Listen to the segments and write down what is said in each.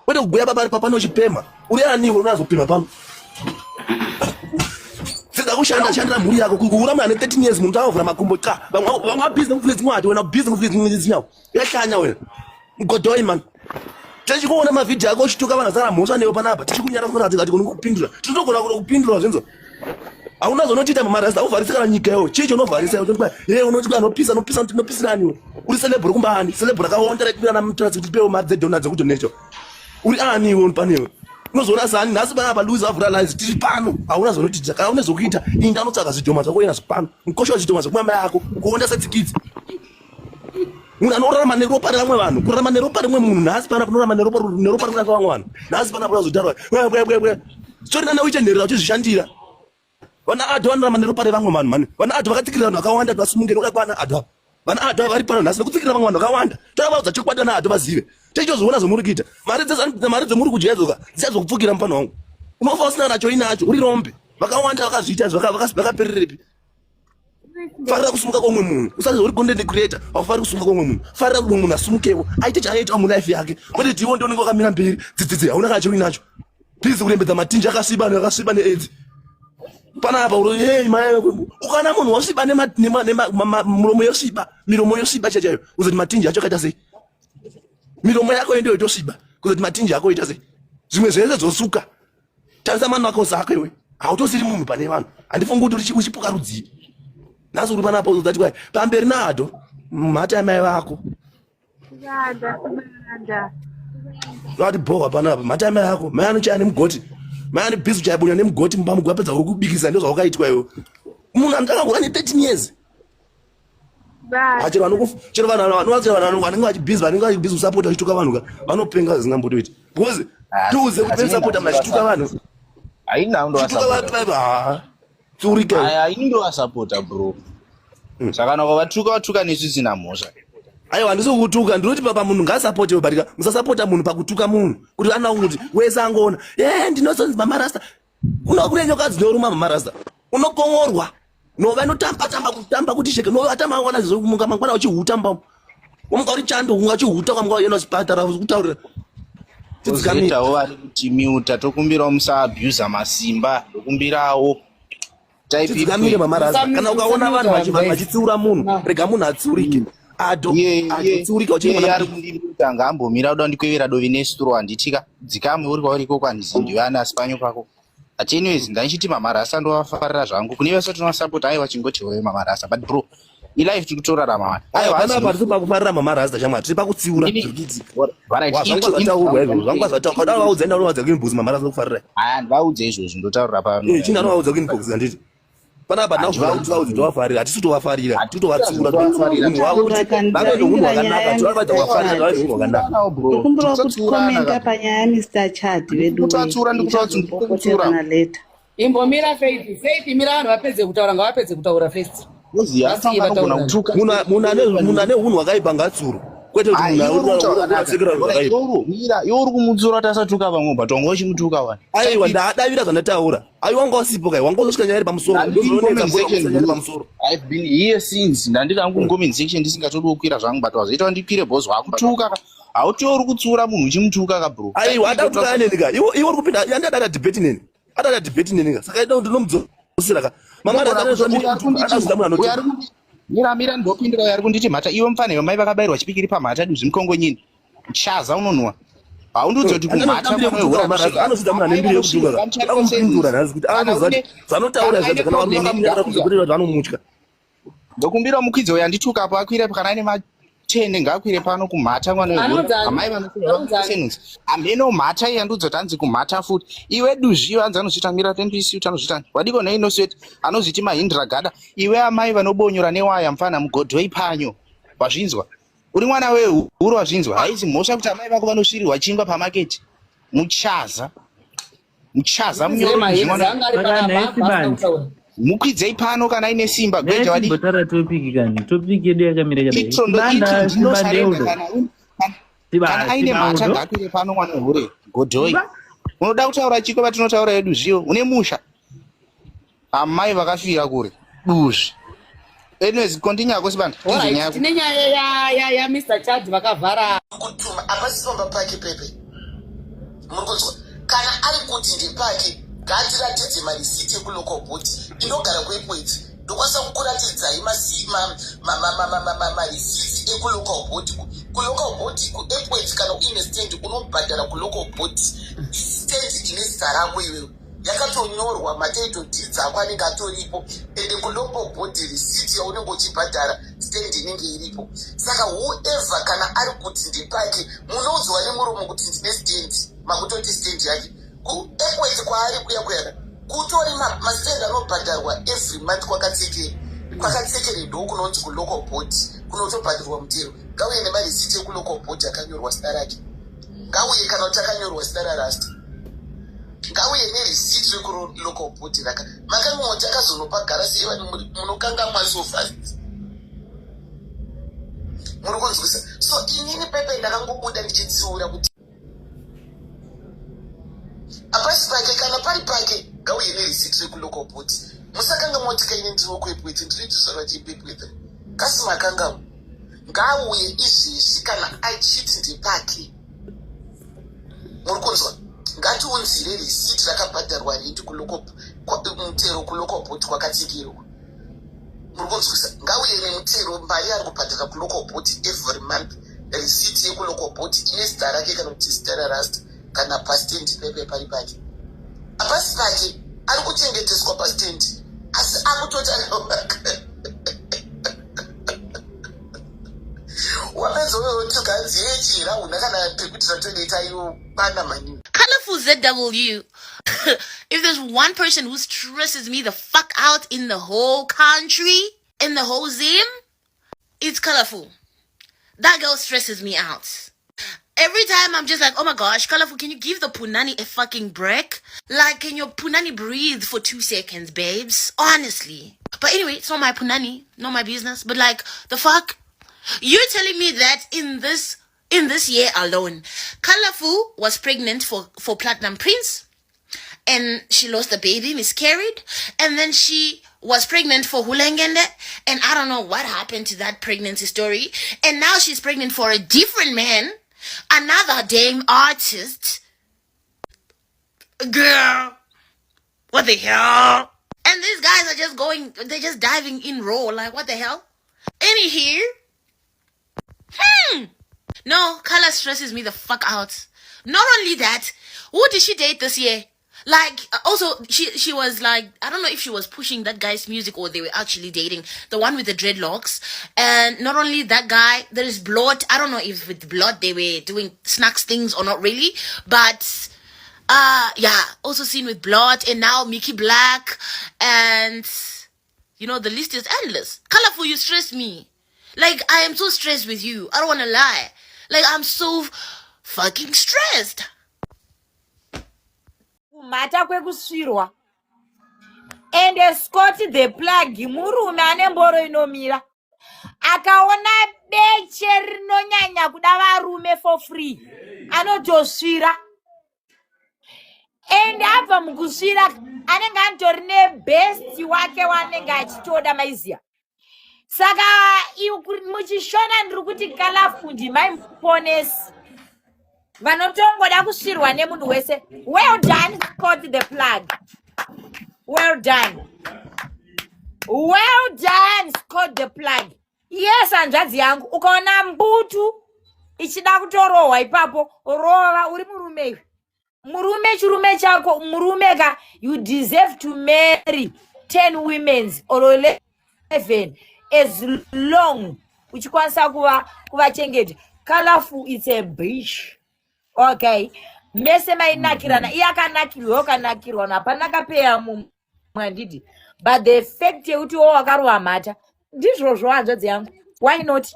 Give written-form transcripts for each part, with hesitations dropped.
Kwete kubhuya pabari papano chipema. Uri aniwo unazopima pano. Sida kushanda shanda mhuri yako kungura mwana 13 years muntu avura makumbo ka. Vamwa business kuflits mwati wena business kuflits nyawo. Yahlanya wena. Godoi man. Tichikuona mavideo yako uchituka vanazara mhosva newe panapa. Tichikunyara kuna ati kunokupindura. Tinotogona kupindura zvenzo. Hauna zonotiita mamarasta uvharisa kana nyika yo. Chicho unovharisa yokuti yeye unoti unopisirani. Uri celebro kumbani. Celebro akaonda rekupira na mutratsi kuti pewo madze donors ekuti necho. Uri ani iwe panewe. Unozoona sani nhasi panapa Louis Avuralize tiri pano. Hauna zonotiita kana une zokuita inda anotsvaka zvidhoma zvako ina zvipano. Mukosha zvidhoma zvekumama yako kuonda setsikidzi. Munhu anorarama neropa ramwe vanhu, kurarama neropa rimwe munhu nhasi panapa unorarama neropa rimwe vamwe vanhu. Nhasi panapa unozotaura sorry nana uite nherera uchizvishandira. Vana adho vanorarama neropa revamwe vanhu mani. Vana adho vakatsikirira vanhu vakawanda kuti vasimungire ukakwana adho. Vana adho vari pano nhasi vakutsikirira vamwe vanhu vakawanda. Tovaudza chokwadi vana adho vazive. Tichizoona zvomuri kuita. Mari dzemuri kudya idzoka dzichazokupfukira mupano wangu. Unofa usina nacho inacho uri rombe. Vakawanda vakazviita vakapererepi. Farira kusumuka kwomwe munhu. Usazi uri content creator, aufari kusumuka kwomwe munhu. Farira kuti munhu asumukewo. Aite chaaita mulife yake. Kwete ndiwo ndio unenge wakamira mberi. Dzidzidzi hauna kana chiri nacho. Please kurembedza matinja akasviba neAIDS. Panapa uri hey mai ukana munhu wasviba muromo yosviba, miromo yosviba chachayo. Uzoti matinja acho kaita sei? Miromo yako ndio yotosviba. Kuzoti matinja ako ita sei? Zvimwe zvese dzosuka. Tarisa mano wako zako iwe. Hautosiri munhu pane vanhu. Handifungi kuti uchipuka rudzivi. Nasi uri panapa uzoti kwai pamberi naadho mhata mai vako. Vati bhowa panapa mhata mai vako. Mai anochaya nemugoti. Mai ane bhizu chaibunya nemugoti mumba mugwapedza uri kubikisa ndio zvawakaitwa iwe. Munhu anotanga ne 13 years. Chero vanhu vanenge vachibhizi vanenge vachibhizi kusapota vachituka vanhu vanopenga zingambotoita. Because tuze kupenga sapota machituka vanhu. Haina ndo wasapota. Turika. Haina ndo wasapota bro. Saka nako vatuka nesu sina mhosva. Aiwa ndisi kutuka ndinoti papa munhu ngasapote barika musasapota munhu pakutuka munhu kuti ana kuti wese angoona ndinozonzi mama rasta unokurenya kadzinoruma mama rasta unokonyorwa nova inotamba kuti sheke nova atamaona zvokumunga mangwana uchihutamba umuka uri chando ungachihuta kwamanga yena chipatara kutaurira tidzikamitawo vari kuti miuta tokumbirawo musaabhusa masimba ndokumbirawo tidzikamire mama rasta kana ukaona vanhu vachitsiura munhu rega munhu atsiurike adho tsiurika uchitanga ambomira uda ndikwevera dovi nesitoro handitika dzikamwe uri kwauriko kwanizindi vana asipanyo pako anyways ndanichiti mamarasa ndovafarira zvangu kune vese tinosapota aiwa chingoti wewe mamarasa but bro ilife tiri kutorarama aiwa panapa tiri pakufarira mamarasa chamwa tiri pakutsiura zvangwazvataura vaudza enda unovaudza kuinbox mamarasa kufarira ndivaudze izvozvo ndotaurira pano chini anovaudza kuinbox anditi panapa ndazvaudza tovafarira hatisi tovafarira titovatsiura munhu wavo vamwe nomunhu wakanaka tovaita kuvafarira vave munhu wakanaka kumbura kuti komenta panyaya Mr. Chad vedu ndikutsura leta imbomira Faith mira vanhu vapedze kutaura ngavapedze kutaura first munhu ane unhu hwakaipa ngatsuro kwete kuti iwe uri kumutsura kuti asatuka vamwe but wanga uchimutuka wani aiwa ndadavira zvandataura aiwa wanga usipo kai wanga uzosvika nyaya iri pamusoro I've been here since ndandikangu comment section ndisingatodi kukwira zvangu but wazoita ndikwire boss wakutuka hauti uri kutsura munhu uchimutuka ka bro aiwa adakutuka neni ka iwe uri kupinda yandadada debate neni adada debate neni ka saka ida ndinomudzosira ka mama mira ndopindira yari kunditi mhata iwe mufaniro mai vakabayirwa chipikiri pamhata duzvimukongonyini chaza unonwa haundudzi kuti kumhata anozvidza munhu ane mbiri yekutuka akumupindura nhasi kuti anozati zvanotaura zvadzo kana vakamutara kuzokurira kuti vanomutya ndokumbira mukwidzi uyo anditukapo akwire kana ane matende ngaakwire pano kumhata mwanamai vanosenunzi ameno mhata iyi andudzoti anzi kumhata futi iwe duzviyo anzi anozvita mira tendisi utanozvitani wadiko neinosweti anozviti mahindra gada iwe amai vanobonyora newaya mufana mugodhoi panyo wazvinzwa uri mwana wehuru wazvinzwa haisi mhosva kuti amai vako vanosvirirwa chingwa pamaketi muchaza mukwidzei pano kana ine simba gweja wadi botara topic kani topic yedu yakamira kana aine mhata ngakwire pano mwana hure godhoi unoda kutaura chiko vatinotaura yedu zviyo une musha amai vakafira kure duzvi anyways continue kosibanda tine nyaya ya Mr. Chad vakavhara kutuma apasipomba pake pepe kuti ndepake ngatiratidze marisiti ekulocal board inogara kuEquate ndokwanisa kukuratidzai marisiti ekulocal board kulocal board kuEquate kana uine stand unobhadhara kulocal board stand ine zita rako iwewe yakatonyorwa mataito deeds ako anenge atoripo ende kulocal board risiti yaunenge uchibhadhara stand inenge iripo saka whoever kana ari kuti ndepake munonzwa nemuromo kuti ndine stand makutoti stand yake kuEquate kwaari kuya kuyana kutori mastand anobhadharwa every month kwakatsekere ndo kunonzi kulocal board kunotobhadharwa mutero ngauye nemarisiti ekulocal board akanyorwa zita rake ngauye kana kuti akanyorwa zita rarasta ngauye nerisiti rekulocal board raka makangoti akazonopa garasi evani munokanga mwaso fast muri kunzwisa so inini pepe ndakangobuda ndichitsiura kuti apasi pake kana pari pake ngauye nerisiti rekulocal board musakanga moti kaine ndiro kuEquate ndiritisora chipepwete kasi makangamo ngauye izvezvi kana achiti ndepake muri kunzwa ngatiunzire risiti rakabhadharwa reti mutero kulocal board kwakatsekerwa muri kunzwisa ngauye nemutero mari ari kubhadhara kulocal board every month risiti yekulocal board ine zita rake kana kuti zita rarasta kana pastendi pepe pari pake apasi pake ari kuchengeteswa pastendi asi akutoti wamenzoweotukanzi yechira una kana pekuti ratoneita iyo pana maningi. Colorful ZW. If there's one person who stresses me the fuck out in the whole country, in the whole Zim, it's Colorful. That girl stresses me out. Every time I'm just like, oh my gosh, Colorful, can you give the punani a fucking break? Like, can your punani breathe for 2 seconds, babes? Honestly. But anyway, it's not my punani, not my business. But like, the fuck? You're telling me that in this year alone, Colorful was pregnant for Platinum Prince, and she lost the baby, miscarried, and then she was pregnant for Hulengende, and I don't know what happened to that pregnancy story, and now she's pregnant for a different man, another damn artist. Girl, what the hell? And these guys are just they're just diving in raw, like what the hell? Anywho, no, Color stresses me the fuck out. Not only that, who did she date this year? Like, also, she was like, I don't know if she was pushing that guy's music or they were actually dating. The one with the dreadlocks. And not only that guy, there is Blood. I don't know if with Blood they were doing snacks things or not really. But, yeah, also seen with Blood. And now Mickey Black. And, you know, the list is endless. Colorful, you stress me. Like, I am so stressed with you. I don't want to lie. Like, I'm so fucking stressed. Mata kwekusvirwa ende Scott the Plug murume ane mboro inomira akaona beche rinonyanya kuda varume for free anotosvira ende abva mukusvira anenge atori nebesti wake wanenge achitoda maiziya saka muchishona ndiri kuti Colorful ndimaimuponesi vanotongoda kusvirwa nemunhu wese. Well done, Scott the Plug. Well done. Well done, Scott the Plug. Yes, hanzvadzi yangu, ukaona mbutu ichida kutorohwa ipapo, rova uri murume. Murume chirume chako, murume ka, you deserve to marry 10 women or 11 as long uchikwanisa kuvachengeta. Colorful, it's a bitch. Okay, mese mainakirana iyakanakirwa kanakirwa napanaka peya mwandidi, but the fact yekuti wakarwa mata ndizvo zvanzvadzi yangu. Why not?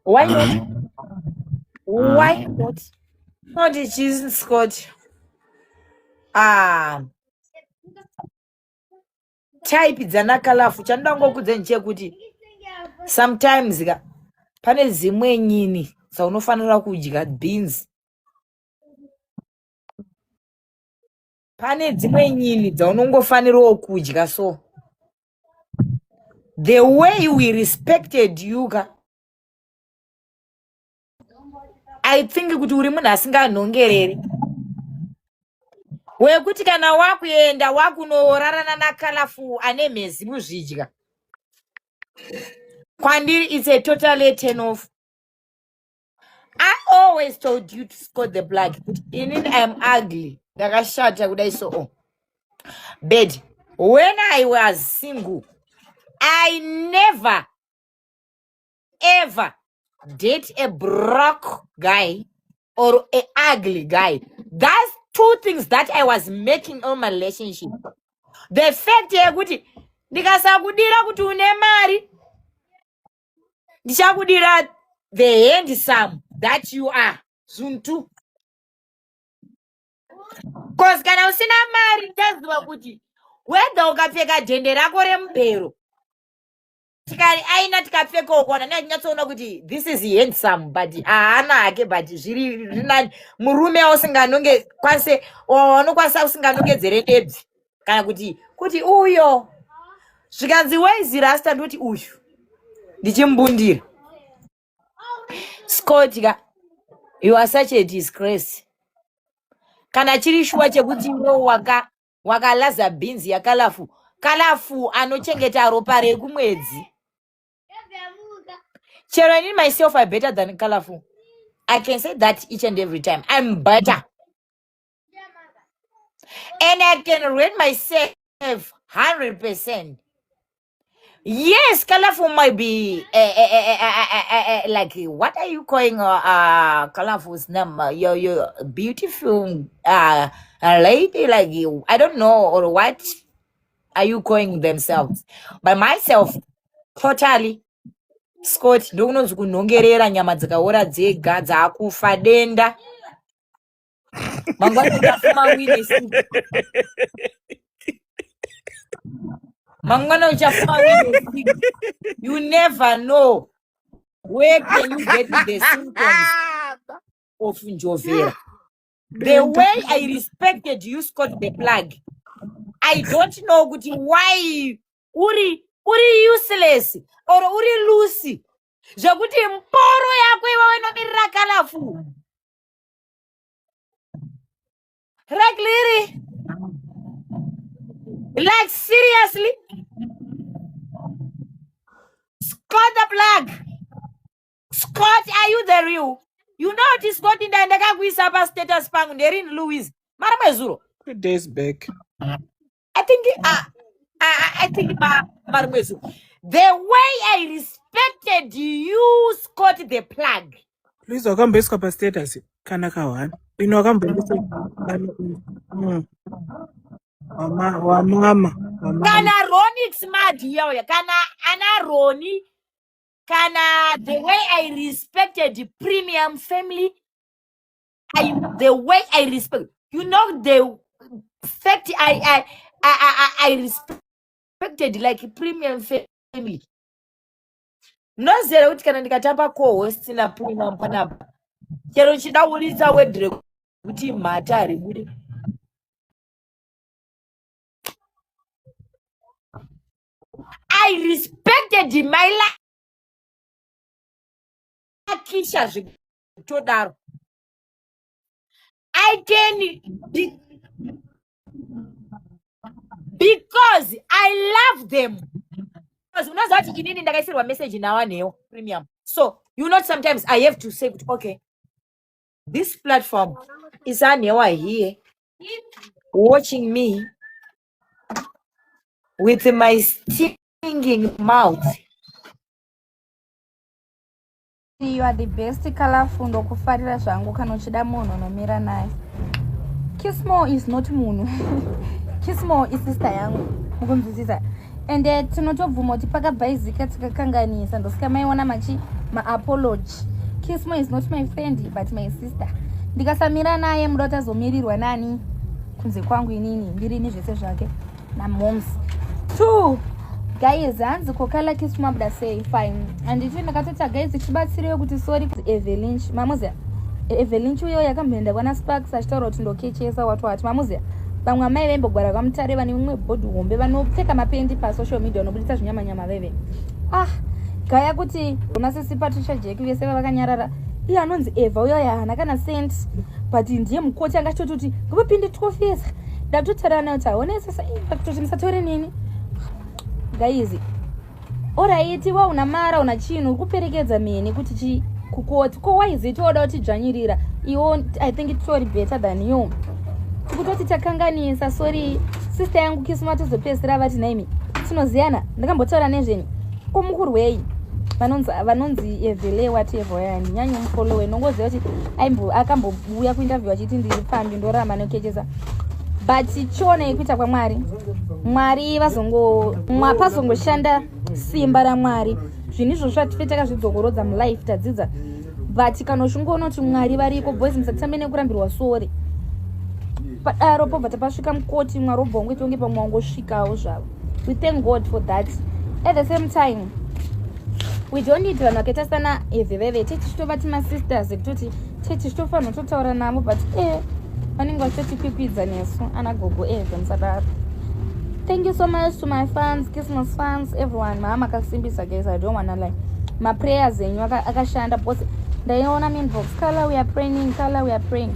Why not? Why not? Not cheese Scott. Type dzana Colorful chandoda ngokudzeni chekuti sometimes pane zimwe nyini saunofanira kudya beans. Pane dzimwe nyini dzaunongofanirawo kudya. So the way we respected you, I think kuti uri munhu asinganhongereri. wekuti kana wakuenda wakunorarana naColourful ane mhezi muzvidya. Kwandiri, it's a totally turn off. I always told you to score the plug. In I'm ugly. Dakashata kudai so. But when I was single, I never ever date a broke guy or a ugly guy. That's two things that I was making on my relationship. The fact yekuti ndikasakudira kuti une mari, ndichakudira the handsome that you are. Zuntu. Cause kana usina mari ndaziva kuti whether ukapfeka dhende rako remubhero tikari aina tikapfeka ukona ndanyatsoona kuti this is handsome but haana hake but zviri rinani murume usinganonge kwase unokwanisa usinganongedzere ndebvi kana kuti uyo zvikanzi waizi rasta ndoti uyu ndichimbundira. Scott, you are such a disgrace. Kana chiri shuwa chekuti wakalaza beans ya Colourful anochengeta ropa rekumwedzi. Chero in myself I better than Colourful. I can say that each and every time. I'm better. And I can rate myself 100%. Yes, Colourful might be like, what are you calling Colourful's name? Your beautiful lady, like you. I don't know, or what are you calling themselves? By myself, totally. Scott, don't know kunongerera nyama dzikaora dzega dzakufa denda. Mangwana uchafuma wine siku. Mangwana uchafuma wine siku. You never know where can you get the symptoms of Njovera. The way I respected you, Scott the plug, I don't know why uri useless or uri Lucy. Jaguti mporo yako iwe nomirira Colourful. Like, like seriously? Scott the plug. Scott, are you the real? You know what is Scott in the Ndakaguisa status pang in Louis. Maramazuro. 2 days back. I think Maramazuro. The way I respected you, Scott the plug. Please welcome Bescopa status. Kanakawan. You know, come Kana Ronix mad yo. Kana Anna Roni. Kana the way I respected the premium family. The way I respect. You know the fact I respected like premium family. No zero uti kana ndikatapa co-host na premium panapa. Chero chidauliza wedre kuti matari bude. I respected my life. Kisha zvidaro. I can be, because I love them. Because you know that you need a message in our neo premium. So you know sometimes I have to say, okay, this platform is a neo here watching me with my stinging mouth. You are the best Colourful ndokufarira zvangu kana uchida munhu unomira naye. Kismo is not munhu. Kismo is sister yangu. Mukunzwisisa. And tinotobvuma kuti pakabhaizika tikakanganisa ndosika maiona ma-apology. Kismo is not my friend but my sister. Ndikasamira naye muda utazomirirwa nani kunze kwangu inini ndirini zvese zvake namoms. 2 guys, hanzi kokala Kismo abda say fine. And if you nakatota guys chibatsireyo kuti sorry Evelyn. Mamuziya. Evelyn uyo yakamboenda kwana Sparks achitaura kuti ndokechesa watu mamuziya. Vamwe amai vaimbogwara kwamutare vane mumwe bhodhi hombe vanopfeka mapendi pasocial media vanobudisa zvinyamanyama veve. Gaya kuti unasisi Patricia Jack vese vakanyarara. Iye anonzi Eva uyo haana kana cent but ndiye mukoti angachitoti kuti ngopinde 12 years ndatotaura nayo kuti haone sasa kutoti musatore nini guys. Alright, wa una mara una chino uri kuperekedza mini kuti chi kukoti ko why is it oda kuti dzvanyirira iwo. I think it's sorry better than you tikutoti takanganisa. Sorry sister yangu Kisima tozopedzisira vati naimi tinoziyana ndakambotaura nezvenyu komukurwei vanonzi Evele whatever yani nyanyo mufollowe nongoziva kuti akambobuya kuinterview achiti ndiri pambi ndoramba nokechesa. But chione kuita kwaMwari, Mwari pazongoshanda simba raMwari zvinhu izvo zvatife takazvidzogorodza mulife tadzidza. But kana uchingoona kuti Mwari variko boys musatambe nekurambirwa sori padaro pobva tapasvika mukoti Mwari obvongwe tonge pamwe wangosvikawo zvavo. We thank God for that. At the same time we don't need vanhu vakaita sana Eveveve tichitova timasisters ekutoti tichitofanira kutotaura navo but vanenge vachitotikwikwidza nesu anagogo Eve musadaro. Thank you so much to my fans, Christmas fans, everyone. Mama akasimbisa guys, I don't wanna lie. My prayers enyu akashanda because ndaiona inbox, Kala we are praying, Kala we are praying.